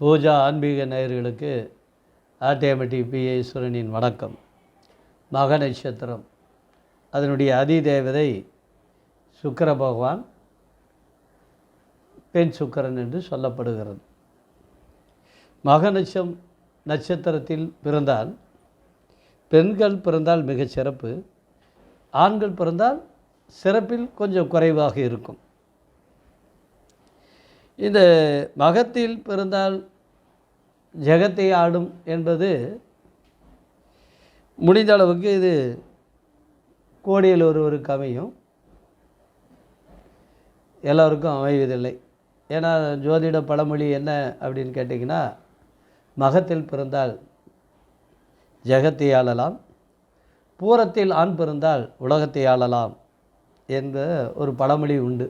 பூஜா ஆன்மீக நேயர்களுக்கு ஆர்டிஎம்டி பிஏ ஈஸ்வரனின் வணக்கம். மக நட்சத்திரம், அதனுடைய அதிதேவதை சுக்கிர பகவான், பெண் சுக்கிரன் என்று சொல்லப்படுகிறது. மக நட்சத்திரத்தில் பிறந்தால், பெண்கள் பிறந்தால் மிகச் சிறப்பு, ஆண்கள் பிறந்தால் சிறப்பில் கொஞ்சம் குறைவாக இருக்கும். இந்த மகத்தில் பிறந்தால் ஜெகத்தை ஆடும் என்பது முடிந்த அளவுக்கு இது கோடியில் ஒருவருக்கு அமையும், எல்லோருக்கும் அமைவதில்லை. ஏன்னா ஜோதிட பழமொழி என்ன அப்படின்னு கேட்டிங்கன்னா, மகத்தில் பிறந்தால் ஜெகத்தை ஆளலாம், பூரத்தில் ஆண் பிறந்தால் உலகத்தை ஆளலாம் என்ற ஒரு பழமொழி உண்டு.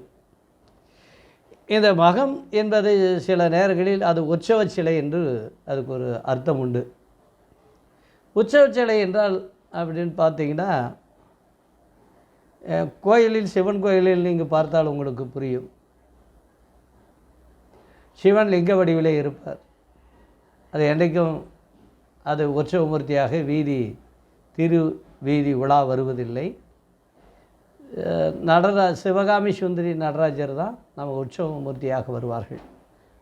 இந்த மகம் என்பது சில நேரங்களில் அது உற்சவ சிலை என்று அதுக்கு ஒரு அர்த்தம் உண்டு. உற்சவ சிலை என்றால் அப்படின்னு பார்த்தீங்கன்னா, கோயிலில், சிவன் கோயிலில் நீங்கள் பார்த்தால் உங்களுக்கு புரியும். சிவன் லிங்க வடிவிலே இருப்பார். அது என்றைக்கும் அது உற்சவமூர்த்தியாக திரு வீதி உலா வருவதில்லை. சிவகாமி சுந்தரி நடராஜர் தான் நம்ம உற்சவமூர்த்தியாக வருவார்கள்.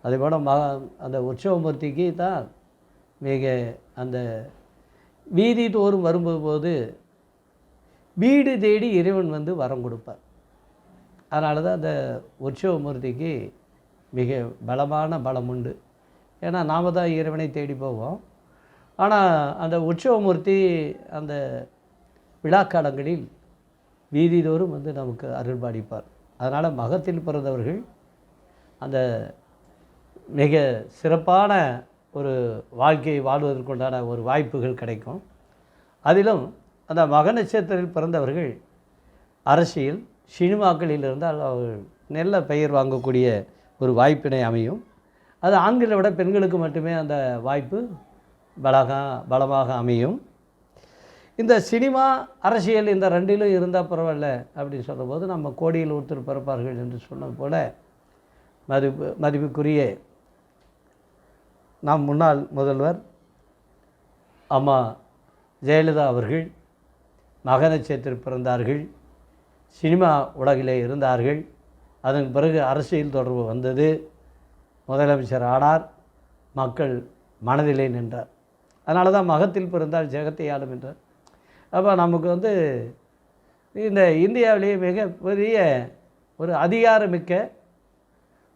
அதேபோல் அந்த உற்சவமூர்த்திக்கு தான் மிக அந்த வீதி தோறும் வரும்போது வீடு தேடி இறைவன் வந்து வரம் கொடுப்பார். அதனால தான் அந்த உற்சவமூர்த்திக்கு மிக பலமான பலம் உண்டு. ஏன்னா நாம் தான் இறைவனை தேடி போவோம். ஆனால் அந்த உற்சவமூர்த்தி அந்த விழாக்காலங்களில் வீதிதோறும் வந்து நமக்கு அருள் பாலிப்பார். அதனால் மகத்தில் பிறந்தவர்கள் அந்த மிக சிறப்பான ஒரு வாழ்க்கையை வாழ்வதற்குண்டான ஒரு வாய்ப்புகள் கிடைக்கும். அதிலும் அந்த மக நட்சத்திரத்தில் பிறந்தவர்கள் அரசியல், சினிமாக்களில் இருந்தால் அவர்கள் நல்ல பெயர் வாங்கக்கூடிய ஒரு வாய்ப்பினை அமையும். அது ஆண்களை விட பெண்களுக்கு மட்டுமே அந்த வாய்ப்பு பலமாக அமையும். இந்த சினிமா, அரசியல் இந்த ரெண்டிலும் இருந்தால் பரவாயில்ல அப்படின்னு சொல்லும்போது, நம்ம கோடியில் ஒருத்தர் பிறப்பார்கள் என்று சொன்னது போல மதிப்புக்குரிய நம் முன்னாள் முதல்வர் அம்மா ஜெயலலிதா அவர்கள் மக நட்சத்திரத்தில் பிறந்தார்கள். சினிமா உலகிலே இருந்தார்கள். அதன் பிறகு அரசியல் தொடர்பு வந்தது. முதலமைச்சர் ஆனார். மக்கள் மனதிலே நின்றார். அதனால தான் மகத்தில் பிறந்தால் ஜெகத்தை ஆளும் என்றார். அப்போ நமக்கு வந்து இந்த இந்தியாவிலேயே மிக பெரிய ஒரு அதிகாரமிக்க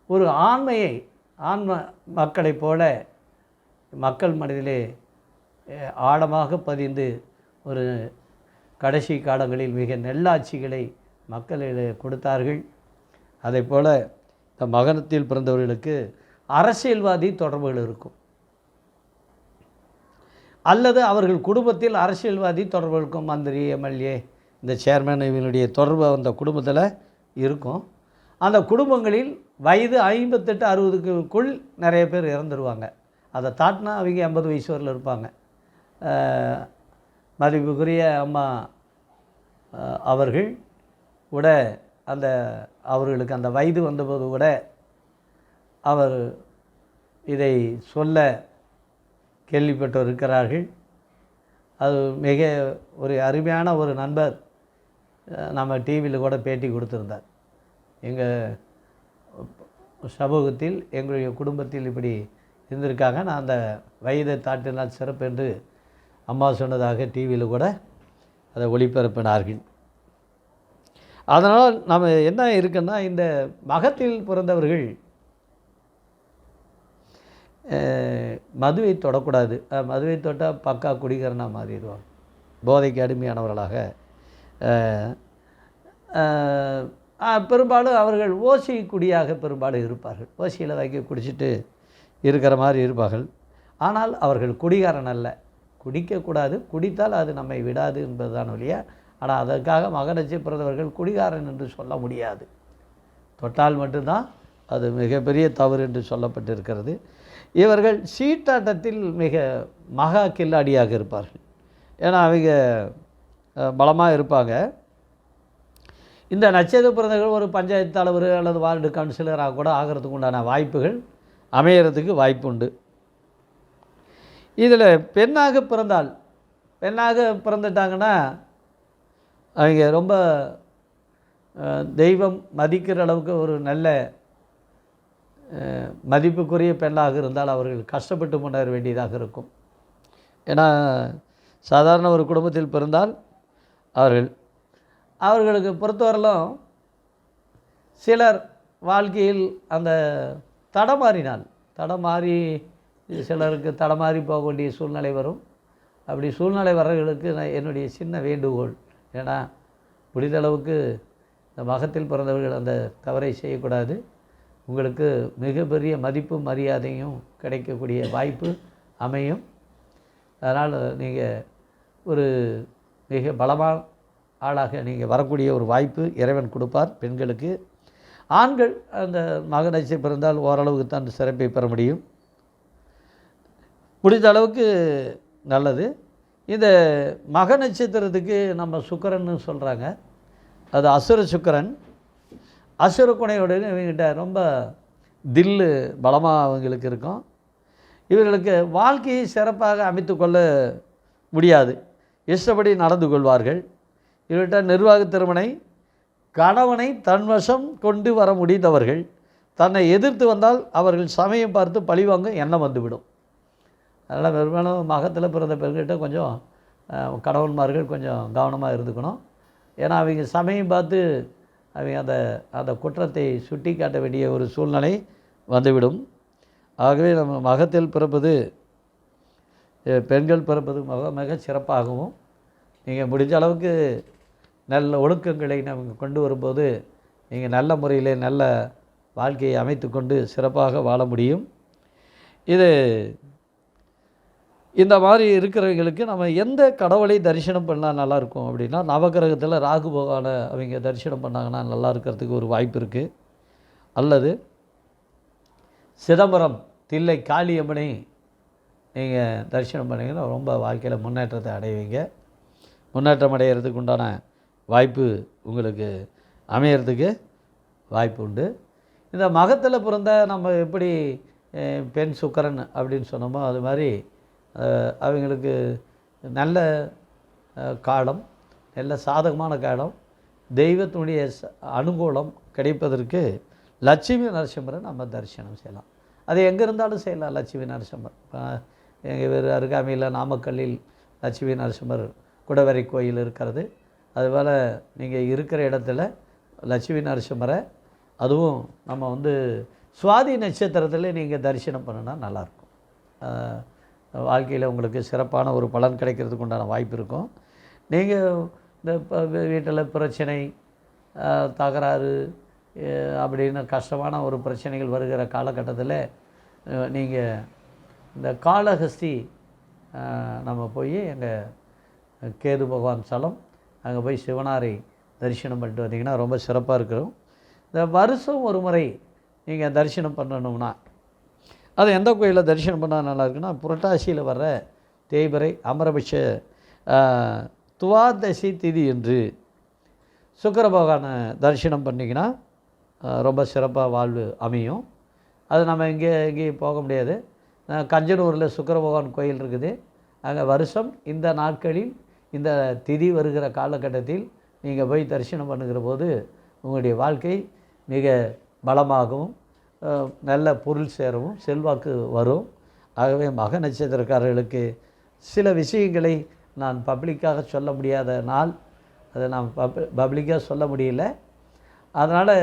ஒரு ஆன்ம மக்களைப் போல மக்கள் மனதிலே ஆழமாக பதிந்து ஒரு கடைசி காலங்களில் மிக நெல்லாட்சிகளை மக்களில் கொடுத்தார்கள். அதே போல் இந்த மகனத்தில் பிறந்தவர்களுக்கு அரசியல்வாதி தொடர்புகள் இருக்கும், அல்லது அவர்கள் குடும்பத்தில் அரசியல்வாதி தொடர்பு இருக்கும். மந்திரி, எம்எல்ஏ, இந்த சேர்மன் இவங்களுடைய தொடர்பு அந்த குடும்பத்தில் இருக்கும். அந்த குடும்பங்களில் வயது 58-60க்குள் நிறைய பேர் இறந்துருவாங்க. அதை தாட்டினா அவங்க 80 வயசு வரல இருப்பாங்க. மதிப்புக்குரிய அம்மா அவர்கள் கூட அவர்களுக்கு அந்த வயது வந்தபோது கூட அவர் இதை சொல்ல கேள்விப்பட்டு இருக்கிறார்கள். அது மிக ஒரு அருமையான ஒரு நண்பர் நம்ம டிவியில் கூட பேட்டி கொடுத்துருந்தார். எங்கள் சமூகத்தில், எங்களுடைய குடும்பத்தில் இப்படி இருந்திருக்காங்க, நான் அந்த வயதை தாட்டினால் சிறப்பு என்று அம்மா சொன்னதாக டிவியில் கூட அதை ஒளிபரப்பினார்கள். அதனால் நம்ம என்ன இருக்குன்னா, இந்த மகத்தில் பிறந்தவர்கள் மதுவை தொடக்கூடாது. மதுவை தொட்டால் பக்கா குடிகாரனாக மாறிடுவாங்க, போதைக்கு அடிமையானவர்களாக. பெரும்பாலும் அவர்கள் ஓசி குடியாக பெரும்பாலும் இருப்பார்கள். ஓசியில் வைக்க குடிச்சிட்டு இருக்கிற மாதிரி இருப்பார்கள். ஆனால் அவர்கள் குடிகாரன் அல்ல. குடிக்கக்கூடாது, குடித்தால் அது நம்மை விடாது என்பதுதான் வழியா. ஆனால் அதற்காக மகனச்சை பிறந்தவர்கள் குடிகாரன் என்று சொல்ல முடியாது. தொட்டால் மட்டும்தான் அது மிகப்பெரிய தவறு என்று சொல்லப்பட்டிருக்கிறது. இவர்கள் சீட்டாட்டத்தில் மிக மகா கில்லாடியாக இருப்பார்கள். ஏன்னா அவங்க பலமாக இருப்பாங்க. இந்த நட்சத்திர பிறந்தவர்கள் ஒரு பஞ்சாயத்து தலைவர் அல்லது வார்டு கவுன்சிலராக கூட ஆகிறதுக்கு உண்டான வாய்ப்புகள் அமையறதுக்கு வாய்ப்பு உண்டு. இதில் பெண்ணாக பிறந்துட்டாங்கன்னா அவங்க ரொம்ப தெய்வம் மதிக்கிற அளவுக்கு ஒரு நல்ல மதிப்புக்குரிய பெண்ணாக இருந்தால் அவர்கள் கஷ்டப்பட்டு முன்னேற வேண்டியதாக இருக்கும். ஏன்னா சாதாரண ஒரு குடும்பத்தில் பிறந்தால் அவர்களுக்கு பொறுத்தவரையிலும் சிலர் வாழ்க்கையில் அந்த தடமாறி சிலருக்கு தடமாறி போக வேண்டிய சூழ்நிலை வரும். அப்படி சூழ்நிலை வர்றவர்களுக்கு என்னுடைய சின்ன வேண்டுகோள், ஏன்னா முடிந்தளவுக்கு இந்த மகத்தில் பிறந்தவர்கள் அந்த தவறை செய்யக்கூடாது. உங்களுக்கு மிகப்பெரிய மதிப்பும் மரியாதையும் கிடைக்கக்கூடிய வாய்ப்பு அமையும். அதனால் நீங்கள் ஒரு மிக பலமான ஆளாக நீங்கள் வரக்கூடிய ஒரு வாய்ப்பு இறைவன் கொடுப்பார் பெண்களுக்கு. ஆண்கள் அந்த மக நட்சத்திரம் பிறந்தால் ஓரளவுக்கு தான் சிறப்பை பெற முடியும். முடிந்த அளவுக்கு நல்லது. இந்த மக நட்சத்திரத்துக்கு நம்ம சுக்கிரன்னு சொல்கிறாங்க. அது அசுர சுக்கிரன். அசுர குணையோடு இவங்ககிட்ட ரொம்ப தில்லு பலமாக அவங்களுக்கு இருக்கும். இவர்களுக்கு வாழ்க்கையை சிறப்பாக அமைத்து கொள்ள முடியாது, இஷ்டப்படி நடந்து கொள்வார்கள். இவர்கிட்ட நிர்வாக திறமனை கணவனை தன்வசம் கொண்டு வர முடிந்தவர்கள். தன்னை எதிர்த்து வந்தால் அவர்கள் சமயம் பார்த்து பழிவாங்க எண்ணம் வந்துவிடும். அதனால் பெரும்பாலும் மகத்தில் பிறந்த பெண்கிட்ட கொஞ்சம் கணவன்மார்கள் கொஞ்சம் கவனமாக இருந்துக்கணும். ஏன்னா அவங்க சமயம் பார்த்து அவங்க அந்த குற்றத்தை சுட்டி காட்ட வேண்டிய ஒரு சூழ்நிலை வந்துவிடும். ஆகவே நம்ம மகத்தில் பிறப்பது, பெண்கள் பிறப்பது மிக சிறப்பாகவும், நீங்கள் முடிஞ்ச அளவுக்கு நல்ல ஒழுக்கங்களை நமக்கு கொண்டு வரும்போது நீங்கள் நல்ல முறையில் நல்ல வாழ்க்கையை அமைத்து கொண்டு சிறப்பாக வாழ முடியும். இந்த மாதிரி இருக்கிறவங்களுக்கு நம்ம எந்த கடவுளை தரிசனம் பண்ணால் நல்லாயிருக்கும் அப்படின்னா, நவகிரகத்தில் ராகு பகவானை அவங்க தரிசனம் பண்ணாங்கன்னா நல்லா இருக்கிறதுக்கு ஒரு வாய்ப்பு இருக்குது. அல்லது சிதம்பரம் தில்லை காளியம்மனை நீங்கள் தரிசனம் பண்ணிங்கன்னா ரொம்ப வாழ்க்கையில் முன்னேற்றத்தை அடைவீங்க. முன்னேற்றம் அடைகிறதுக்கு உண்டான வாய்ப்பு உங்களுக்கு அமையறதுக்கு வாய்ப்பு உண்டு. இந்த மகத்தில் பிறந்த நம்ம எப்படி பெண் சுக்கிரன் அப்படின்னு சொன்னோமோ அது மாதிரி அவங்களுக்கு நல்ல காலம், நல்ல சாதகமான காலம், தெய்வத்தினுடைய அனுகூலம் கிடைப்பதற்கு லட்சுமி நரசிம்மரை நம்ம தரிசனம் செய்யலாம். அது எங்கே இருந்தாலும் செய்யலாம். லட்சுமி நரசிம்மர் எங்கள் வேறு அருகாமையில் நாமக்கல்லில் லட்சுமி நரசிம்மர் குடவரை கோயில் இருக்கிறது. அதுபோல் நீங்கள் இருக்கிற இடத்துல லட்சுமி நரசிம்மரை, அதுவும் நம்ம சுவாதி நட்சத்திரத்தில் நீங்கள் தரிசனம் பண்ணினா நல்லாயிருக்கும். வாழ்க்கையில் உங்களுக்கு சிறப்பான ஒரு பலன் கிடைக்கிறதுக்கு உண்டான வாய்ப்பு இருக்கும். நீங்கள் இந்த வீட்டில் பிரச்சனை, தகராறு அப்படின்னு கஷ்டமான ஒரு பிரச்சனைகள் வருகிற காலகட்டத்தில் நீங்கள் இந்த காளஹஸ்தி நம்ம போய் எங்கள் கேது பகவான் ஸ்தலம் அங்கே போய் சிவனாரை தரிசனம் பண்ணிட்டு வந்தீங்கன்னா ரொம்ப சிறப்பாக இருக்கும். இந்த வருஷம் ஒரு முறை நீங்கள் தரிசனம் பண்ணணும்னா அது எந்த கோயிலில் தரிசனம் பண்ணால் நல்லா இருக்குன்னா, புரட்டாசியில் வர்ற தேய்பிறை அமரபட்ச துவாதசி திதி என்று சுக்கிர பகவானை தரிசனம் பண்ணிங்கன்னா ரொம்ப சிறப்பாக வாழ்வு அமையும். அது நம்ம எங்கேயும் போக முடியாது. கஞ்சனூரில் சுக்கிர பகவான் கோயில் இருக்குது. அங்கே வருஷம் இந்த நாட்களில் இந்த திதி வருகிற காலகட்டத்தில் நீங்கள் போய் தரிசனம் பண்ணுகிற போது உங்களுடைய வாழ்க்கை மிக பலமாகவும் நல்ல பொருள் சேரவும் செல்வாக்கு வரும். ஆகவே மக நட்சத்திரக்காரர்களுக்கு சில விஷயங்களை நான் பப்ளிக்காக சொல்ல முடியாத நாள், அதை நான் பப்ளிக்காக சொல்ல முடியல. அதனால்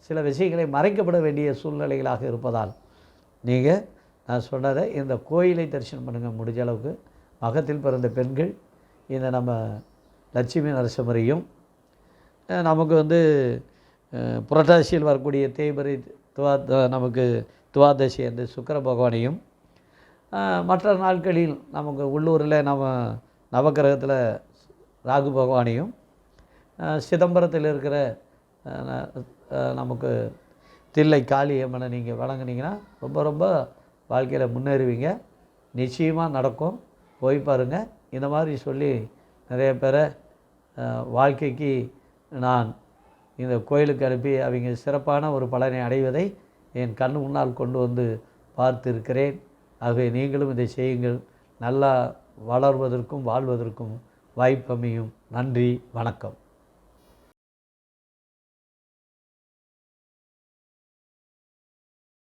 சில விஷயங்களை மறைக்கப்பட வேண்டிய சூழ்நிலைகளாக இருப்பதால் நீங்கள் நான் சொன்னதை இந்த கோயிலை தரிசனம் பண்ணுங்கள். முடிஞ்ச அளவுக்கு மகத்தில் பிறந்த பெண்கள் இந்த நம்ம லட்சுமி நரசிம்மரையும், நமக்கு புரட்டாசியில் வரக்கூடிய தேய்பிறை நமக்கு துவாதசி அந்த சுக்கிர பகவானையும், மற்ற நாட்களில் நமக்கு உள்ளூரில் நம்ம நவகிரகத்தில் ராகு பகவானையும், சிதம்பரத்தில் இருக்கிற நமக்கு தில்லை காளியம்மனை நீங்கள் வணங்குனீங்கன்னா ரொம்ப ரொம்ப வாழ்க்கையில் முன்னேறுவீங்க. நிச்சயமாக நடக்கும். போய் பாருங்கள். இந்த மாதிரி சொல்லி நிறைய பேரை வாழ்க்கைக்கு நான் இந்த கோயிலுக்கு அனுப்பி அவங்க சிறப்பான ஒரு பலனை அடைவதை என் கண் முன்னால் கொண்டு வந்து பார்த்து இருக்கிறேன். ஆகவே நீங்களும் இதை செய்யுங்கள். நல்லா வளர்வதற்கும் வாழ்வதற்கும் வாய்ப்பமையும். நன்றி, வணக்கம்.